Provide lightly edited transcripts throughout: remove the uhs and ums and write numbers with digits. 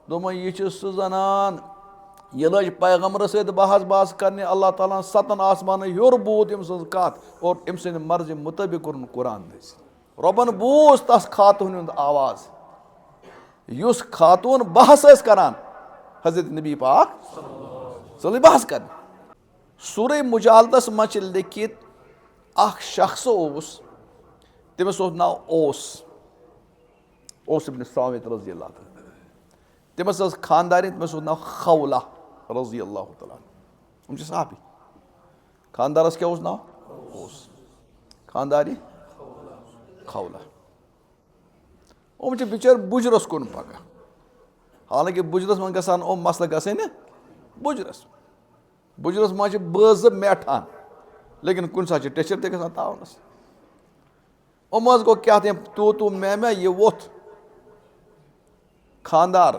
दोपन यह सह जनान यह लज पैगम्बर सत बहस करने अल्लाह ताला 7 आसमान हर बूत अम सज कत और अम सद मर्जी मुताबिक कोर कुरान नाजिल। रबन बूज तस खातून हुंद आवाज युस खातून बहस करान हजरत नबी पाक चल बहस कर। सूरह मुजालदस मज लिखित अख शख्स ओस तमिस ओस नाव ओस इब्न सामित रज़ी अल्लाह तआला तमिस ओस खानदारी तमिस ओस नाव खौला रज़ी अल्लाह तआला हम सहाबी खानदारस क्या ओस नाव ओस खानदारी खौला हम बिचार बुजरस कुन पका हालांकि बुजरस मन गसान मसल गसन बुजरस मज बज मैठान लेकिन कुन सा टेचर ते गसान तावनस गो क्या तू मैं ये वोथ खानदार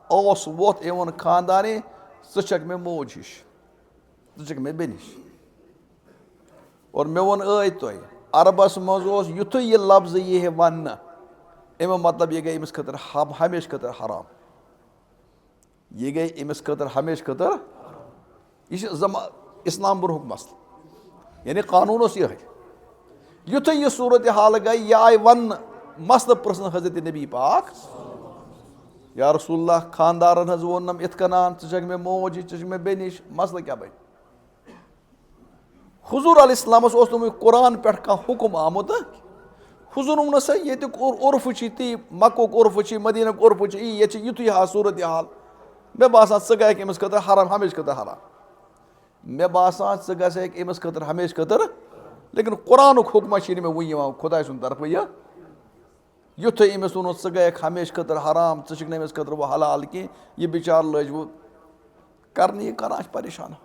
ओस वोथ ये वोन खानदानी षक मे मोज हिश षक मे बेन हिश और मे वोन तुह अरबस मज युथ यह लफ्ज यह वन अमो मतलब यह गई अमिस खतर हमेश खतर हराम यह गई अमिस खतर हमेश खतर यह इस्लाम ब्रोह मसल यानी कानून यह युथ यह सूरत हाल गई यह आय वन मसल प्रश्न हजरत नबी पाक या रसूलुल्लाह खानदारन हज वोनम इत कनान षक मे मोज हिश षक मे बेन हिश मसल क्या बन हुजूर अलैहिस्सलामस कुरान पे हुकुम आमुत हुजूर वोन सा ये उर्फ ती मक्कुक उर्फ मदीनक उर्फ ये युथ हा सूरत हाल मे बासान सह गक अमिस खतर हराम हमेश खतर हराम मे बासान सह गक अमिस खतर हमेश खतर लेकिन कुरानुक हुक्म मे वन खुदा सुंद तरफ यह युथ अमिस वोन सह गक हमेश खतर हराम षक न अमिस खतर वो हलाल कि यह बिचार लज वो कर करान परेशान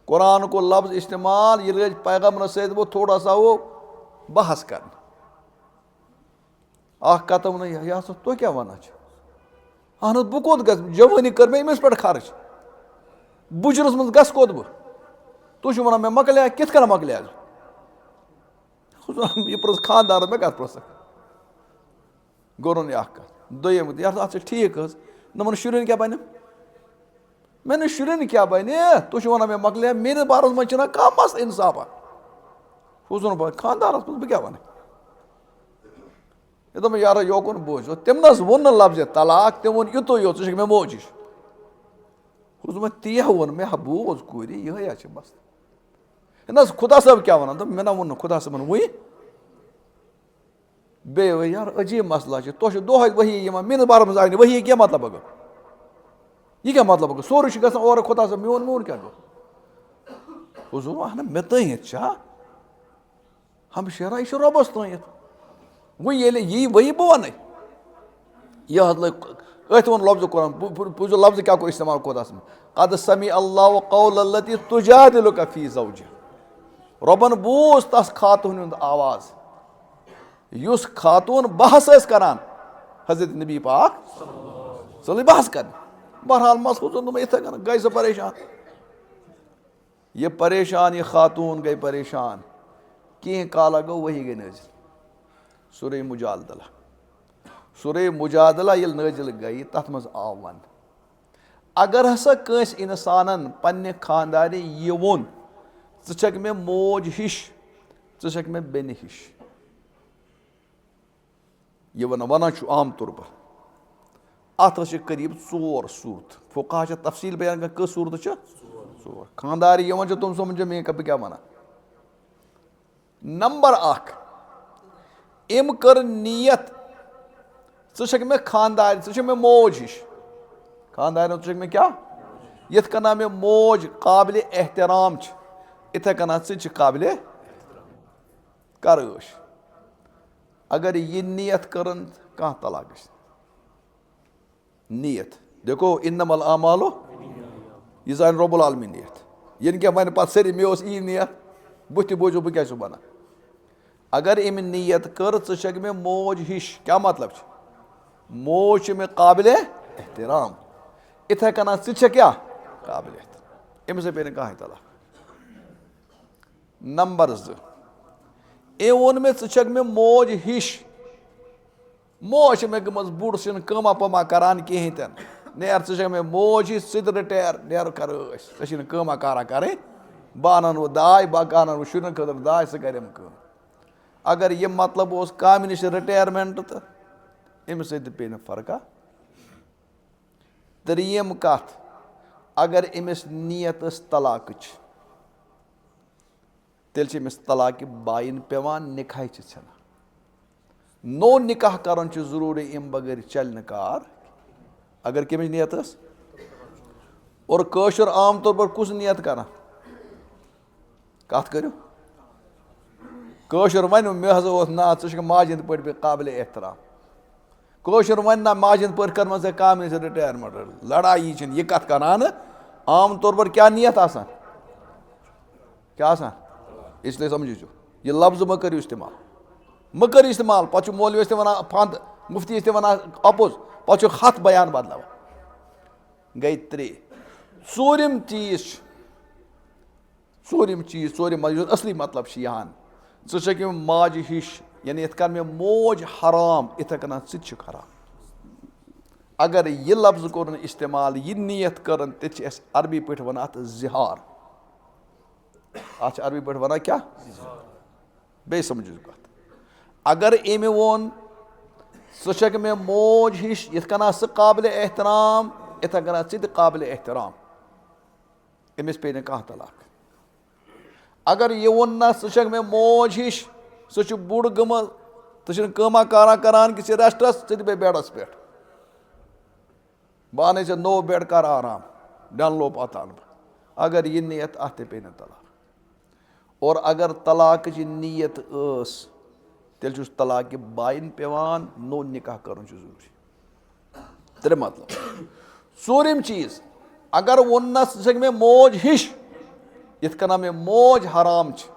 कुरान को लफ्ज इस्तेमाल यह लज पैगम्बर सत वो थोड़ा सा वो बहस कर कत वन यह तुह क्या वन अहन बह कोत ग जवानी कर मे अमिस पे खर्च बुजरस मज गस कोत बह तुह वन मे मकलिया कित कन मकलिया यह प्रस खानदार मे कत प्रसक गोरन यह कत दोम अत ठीक नमन शुरन क्या बन मैंने शुरन क्या बन तुह वन मे मकलिया मेरे बारस मज कह मस इंसाफा हुजूर खानदारस मज बह क्या वन ये दोप यार योकुन बोझ तम न वोन लफ्ज तलाक तम वो युत यो षक मे मोज हिश हुजूर ती वोन मे बोज कूर यह मस न खुदा साहब क्या वन मे ना वो खुदा साहब वही बे यार अजीब मसला तुह दोह वही मेन बार मज आय वही क्या मतलब अगर यह क्या मतलब अगर सोरे ग और खुदा साहब मोन क्या गो हुजूर अहन मे तथ हम शेरा यह रबस तथ वही यी वही बह वन यह अथ वो लफ्ज कुरान पूजो लफ्ज क्या को इस्तेमाल खुदा कद समी अल्लाह कौल अल्लती तुजादिलुका फी ज़ौजिहा रबन बूज तस खातून हुंद आवाज युस खातून बहस करान हजरत नबी पाक चल बहस कर बहरहाल मस इथे कन गई सह परेशान ये खातून गई परेशान कह काला गो वही गई नाजिल सूरह मुजादला सूरह मुजादला ये नाजिल गई तथ मज आव वन अगर हसा कंस इंसानन पन्ने खानदारी यह वोन षक मे मोज हिश षक मे बेन हिश यह वन आम तौर पर अत करीब 4 सूरत फुकाहा तफसील बयान कर कस सूरत 4 खानदारी ये वन तुम समझो मे बह क्या वन नंबर 1 अम कर नीयत षक मे खानदार षक मे मोज हिश खानदार षक मे क्या यथ कना मे मोज काबिल एहतराम इथे कना काबिल कर अगर यह नीयत कर कह तलाक नीयत देखो इन्नमल आमालो यह जान रब्बुल आलमीन नीयत यह क्या वन पे सर मे यी नीयत बुथ बोझो बह क्या वन अगर अम नीयत कर षक मे मोज हिश क्या मतलब मोज मे काबिल एहतराम इथे कना क्या काबिल एहतराम अमि पे कह तलाक नंबर 2 ए वोन मे षक मे मोज हिश موج مےٚ گٔمٕژ بوٚڑ سُہ چھُنہٕ کٲما پٲما کران کِہینۍ تہِ نہٕ نیر ژٕ چھکھ مےٚ موج ہِش ژٕ تہِ رِٹیر نیرو کرو أسۍ ژےٚ چھِی نہٕ کٲما کارا کَرٕنۍ بہٕ اَنن وۄنۍ داے بہٕ اَنن وۄنۍ شُرٮ۪ن خٲطرٕ داے ژٕ کر یِم کٲم اگر یہِ مطلب اوس کامہِ نِش رِٹایرمینٹ تہٕ أمِس سۭتۍ تہِ پیٚیہِ نہٕ فرقا ترٛیٚیِم کَتھ اگر أمِس نِیت ٲس طلاقٕچ تیٚلہِ چھِ أمِس طلاقہِ باین پیٚوان نِکاح چھِ ژھٮ۪نان نوٚو نِکاح کَرُن چھُ ضروٗری اَمہِ بغٲر چلہِ نہٕ کار اگر کٔمِچ نِیت ٲس اور کٲشُر عام طور پر کُس نِیت کران کَتھ کٔرِو کٲشُر وَنہِ مےٚ ہسا اوس نا ژٕ چھُکھ ماجہِ ہِنٛدۍ پٲٹھۍ بیٚیہِ قابلِ احترام کٲشُر وَنہِ نہ ماجہِ ہِنٛدۍ پٲٹھۍ کٔر مےٚ ژےٚ کامہِ نِش رِٹایرمینٹ لڑایی چھِنہٕ یہِ کَتھ کران عام طور پر کیٛاہ نِیت آسان کیٛاہ آسان اِسلیے سَمجھِو یہِ لفظ مہ کٔرِو اِستعمال مہ کٔرِو اِستعمال پَتہٕ چھُ مولوی ٲسۍ تہِ وَنان پھنٛد مُفتی ٲسۍ تہِ وَنان اَپُز پَتہٕ چھُکھ ہَتھ بیان بدلاوان گٔے ترٛےٚ ژوٗرِم چیٖز چھُ ژوٗرِم یُس اَصلی مطلب چھُ یِہان ژٕ چھَکھ یِم ماجہِ ہِش یعنی یِتھ کٔنۍ مےٚ موج حرام یِتھَے کٔنۍ ژٕ تہِ چھُکھ حرام اگر یہِ لفظ کوٚر نہٕ اِستعمال یہِ نِیت کٔرٕن تیٚلہِ چھِ اَسہِ عربی پٲٹھۍ وَنان اَتھ زِہار اَتھ چھِ عربی پٲٹھۍ وَنان کیٛاہ بیٚیہِ سَمجھِو کَتھ اگر أمۍ ووٚن ژٕ چھَکھ مےٚ موج ہِش یِتھ کٔنۍ ژٕ قابلِ احترام یِتھَے کٔنۍ ژٕ تہِ قابلِ احترام أمِس پیٚیہِ نہٕ کانٛہہ طلاق اگر یہِ ووٚن نہ ژٕ چھَکھ مےٚ موج ہِش ژٕ چھُکھ بوٚڑ گٔمٕژ ژٕ چھُنہٕ کٲما کارا کران کہِ ژٕ ریسٹس ژٕ تہِ بیٚہہ بیڈَس پٮ۪ٹھ بہٕ اَنَے ژےٚ نوٚو بیڈ کر آرام ڈَنلو پَتہٕ اَنہٕ بہٕ اگر یہِ نِیت اَتھ تہِ پیٚیہِ نہٕ طلاق اور اگر طلاقٕچ نِیت ٲس تیٚلہِ چھُس طلاقہِ باین پیٚوان نوٚو نِکاح کَرُن چھُ ضروٗری ترٛےٚ مطلب ژوٗرِم چیٖز اگر ووٚننَس ژٕ چھَکھ مےٚ موج ہِش یِتھ کٔنۍ مےٚ موج حرام چھِ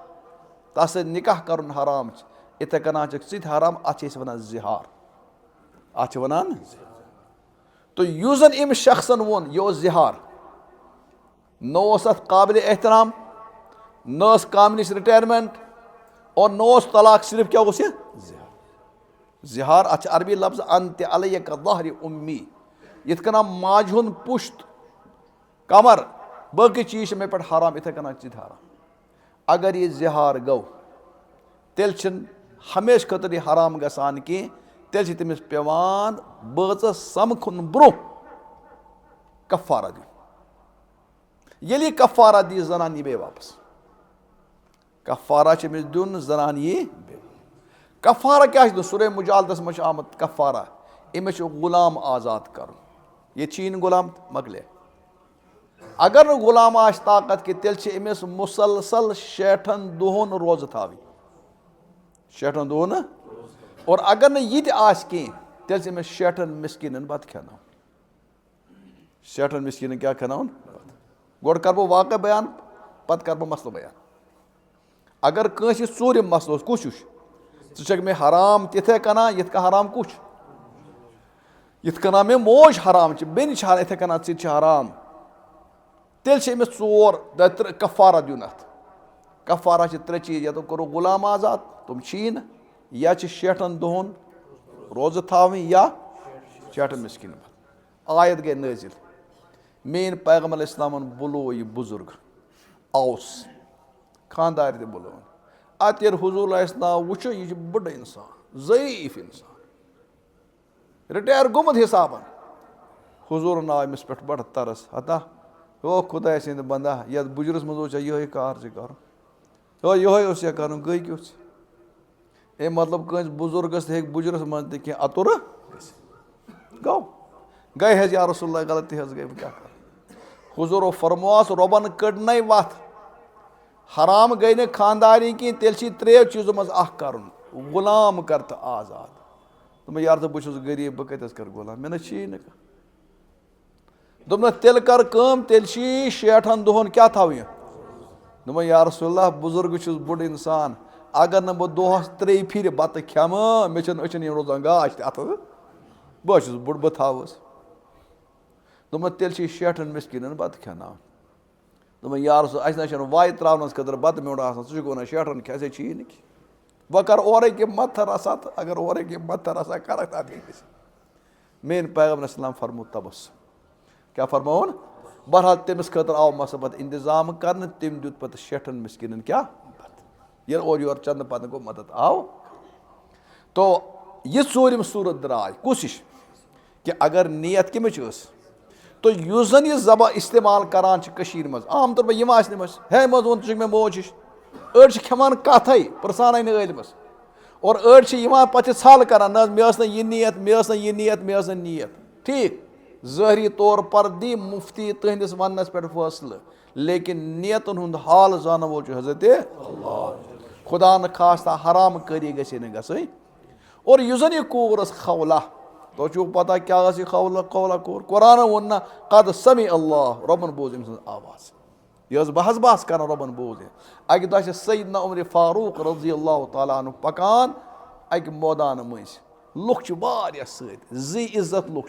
تَتھ سۭتۍ نِکاح کَرُن حرام چھِ یِتھَے کٔنۍ چھِکھ ژٕ تہِ حرام اَتھ چھِ أسۍ وَنان زِہار اَتھ چھِ وَنان تہٕ یُس زَن أمِس شخصن ووٚن یہِ اوس زِہار نہ اوس اَتھ قابلِ احترام نہ ٲس کامہِ نِش رِٹایرمینٹ اور نہ اوس طلاق صرف کیٛاہ اوس یہِ زِہار اَتھ چھِ عربی لفظ اَنتہِ علیہ کا ظہرِ اُمی یِتھ کٔنۍ ماجہِ ہُنٛد پُشت کمر باقٕے چیٖز چھِ مےٚ پٮ۪ٹھ حرام یِتھَے کٔنۍ ژٕ تہِ حرام اگر یہِ زِہار گوٚو تیٚلہِ چھِنہٕ ہمیشہٕ خٲطرٕ یہِ حرام گژھان کینٛہہ تیٚلہِ چھِ تٔمِس پیٚوان بٲژَس سَمکھُن برونٛہہ کفارہ دیُن ییٚلہِ یہِ کفارہ دِیہِ زنان یی بیٚیہِ واپس کفارہ چھِ أمِس دیُن زنان یی کفارہ کیٛاہ چھِ دیُن سورہ مُجادلَس منٛز چھُ آمُت کفارہ أمِس چھُ غلام آزاد کَرُن ییٚتہِ چھی نہٕ غلام مۄکلے اگر نہٕ غلام آسہِ طاقت کینٛہہ تیٚلہِ چھِ أمِس مُسلسل 60 دۄہن روزٕ تھاوٕنۍ 60 دۄہن اور اگر نہٕ یہِ تہِ آسہِ کینٛہہ تیٚلہِ چھِ أمِس 60 مِسکیٖنن بتہٕ کھٮ۪ناوُن 60 مِسکیٖنن کیٛاہ کھٮ۪ناوُن گۄڈٕ کرٕ بہٕ واقع بیان پتہٕ کرٕ بہٕ مسلہٕ بیان اگر کٲنٛسہِ ژوٗرِم مسلہٕ اوس کُس ہیوٗ ژٕ چھکھ مےٚ حرام تِتھَے کٔنۍ یِتھ کٔنۍ حرام کُس چھُ یِتھ کٔنۍ مےٚ موج حرام چھِ بیٚنہِ چھِ حرام یِتھَے کٔنۍ ژٕ تہِ چھِ حرام تیٚلہِ چھِ أمِس ژور کفارہ دیُن اَتھ کفارہ چھِ 3 چیٖز یا تہٕ کوٚرُکھ غلام آزاد تِم چھی نہٕ یا چھِ 60 دۄہن روزٕ تھاوٕنۍ یا 60 مِسکیٖنن آیت گٔے نٲزِل میٛٲنۍ پیغمبر علیہ السلامن بُلو یہِ بُزرگ اوس خانٛدارِ تہِ بُلوُن اَتہِ ییٚلہِ حضوٗر علیہ السلام وٕچھُ یہِ چھُ بٕڈٕ اِنسان ضعیٖف اِنسان رِٹایر گوٚمُت حِسابن حضوٗرن آو أمِس پٮ۪ٹھ بَڑٕ ترس ہتا ہو خۄداے سٕنٛدِ بندا یتھ بُجرس منٛز اوس ژےٚ یِہوے کار ژےٚ کَرُن ہو یِہوے اوس ژےٚ کَرُن گٔے کیُتھ ژٕ اَمہِ مطلب کٲنٛسہِ بُزرگس تہِ ہیٚکہِ بُجرس منٛز تہِ کینٛہہ اَتُر گوٚو گٔے حظ یا رسول اللہ غلطی حظ گٔے بہٕ کیٛاہ کَرٕ حضوٗرو فرمووس رۄبن کٔڑنَے وَتھ حرام گٔے نہٕ خانٛدارِنۍ کینٛہہ تیٚلہِ چھِ 3 چیٖزو منٛز اکھ کَرُن غلام کر تہٕ آزاد دوٚپمَے یارٕ تہٕ بہٕ چھُس غریٖب بہٕ کَتہِ حظ کَرٕ غلام مےٚ نہ چھی نہٕ کانٛہہ دوٚپنَس تیٚلہِ کر کٲم تیٚلہِ چھی 60 دۄہن کیٛاہ تھاوٕنۍ دوٚپمَے یا رسول اللہ بُزرگ چھُس بوٚڑ اِنسان اگر نہٕ بہٕ دۄہس 3 پھِرِ بتہٕ کھٮ۪مہٕ مےٚ چھنہٕ أچھن یِم روزان گاش تہِ اَتھٕ بہٕ حظ چھُس بوٚڑ بہٕ تھاوَس دوٚپمَس تیٚلہِ چھِ 60 مِسکیٖنن بتہٕ کھٮ۪ناوُن دوٚپمَے یا رسول اَسہِ نہ چھنہٕ وایہِ ترٛاونس خٲطرٕ بتہٕ میوٚنٛڈ آسان ژٕ چھُکھ وَنان 60 کھٮ۪ژے چھی نہٕ کینٛہہ دوٚپمَس تیٚلہِ چھِ 60 مِسکیٖنن بتہٕ کھٮ۪ناوُن 3 دۄہ वह कर और मत रसा तो अगर और मत रसा कर मेन पैगम्बर इस्लाम फरमो तबस क्या फरमोन बहरहाल तमिस खतर आव मस पत इंतजाम कर तम दुत पत 60 मिस्किन क्या ये और योर चंद पत गो मदद आव तो यह ूरम सूरत द्राय कोशिश कि अगर नीयत कमिच तो युस जन यह जबा इस्तेमाल करान मज आम तौर पर हे मज वो तुझ मे मोज हिश अड़ खेवान कथ प्रसान नलमस और अड़ पे छल कर मे यह नीयत मे यह नीयत मे नीयत ठीक ज़ाहरी तौर पर दी मुफ्ती तुहंदिस वनस पे फैसले लेकिन नीयतन हुंद हाल जान वो हजरत खुदा न खास्ता हराम करी गई और युस जन यह कूर खौला तो चू पता क्या खौला खौला कूर कुरान वोन ना कद समी अल्लाह रबन बोज अम आवाज यह बहस बहस कर रबन बोज अकि दह सैयदना उमर फारूक रजी अल्लाह तआला अन्हु पकान अकि मैदान मज लुख जी इज्जत लुख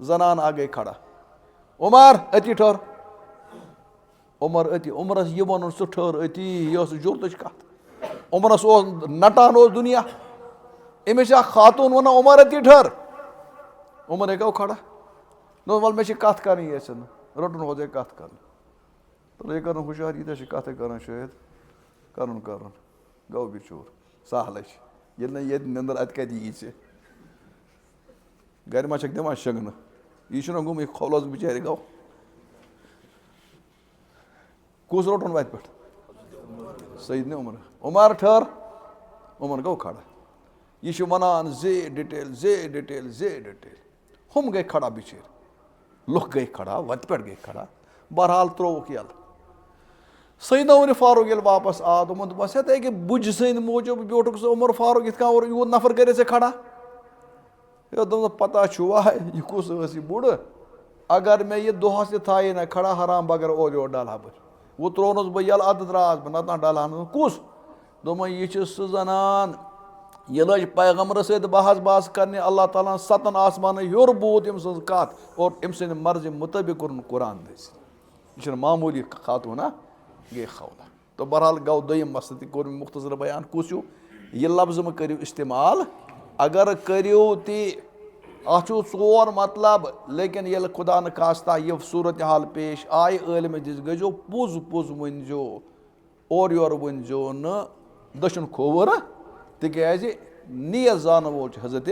जनान आ गई खड़ा उमर अति ठहर उमर अति उमरस यह वन सह ठहर अति यह जुर्त कत उमरस नटान दुनिया अमिस खातून वन उमर अति ठहर उमर गो खड़ा दोन वल मे कत कर रोटन हो कत कर तो ये कर हुशार यीत कत कर शायद कर गो बिचूर सहल ये नंदर अत कत यी गर मा दिवान शंगन यह गुम खौलस बिचार गो कूस रोटन वत पे सैयदना उमर उमर ठहर उमर गो खड़ा यह वनान जे डिटेल हम गए खड़ा बिचार लुख गई खड़ा वत पे गई खड़ा बहरहाल त्रोक यल सैयदना उमर फारूक ये वापस आ दोपन बस ये बुझ सद मूजूब ब्योटुक उमर फारूक इत और यूत नफर कर खड़ा ये दोप पता वाह यह कुस बुड़ अगर मे यह दोहस थाई ना खड़ा हराम बगर और योर डाल बह वो त्रोनस बह यल अद द्रास बह नत डाल कुस दोप यह सह जनान यह लज पैगम्बर सत बहस बहस कर अल्लाह ताला 7 आसमान योर बूद अम सज कत और अम सद मर्जी मुताबिक कोर कुरान दस यह मामूली खातून गई खौला तो बहरहाल गो दोम मसल तोर मुख्तसर बयान कुस यह लफ्ज मे करो इस्तेमाल अगर करो तोर मतलब लेकिन ये खुदा न खास्ता यह सूरत हाल पेश आय आलम दिस गजो पुज पुज वनजो और योर वनजो न दशन खोवर तिक नीयत जान वो हजरत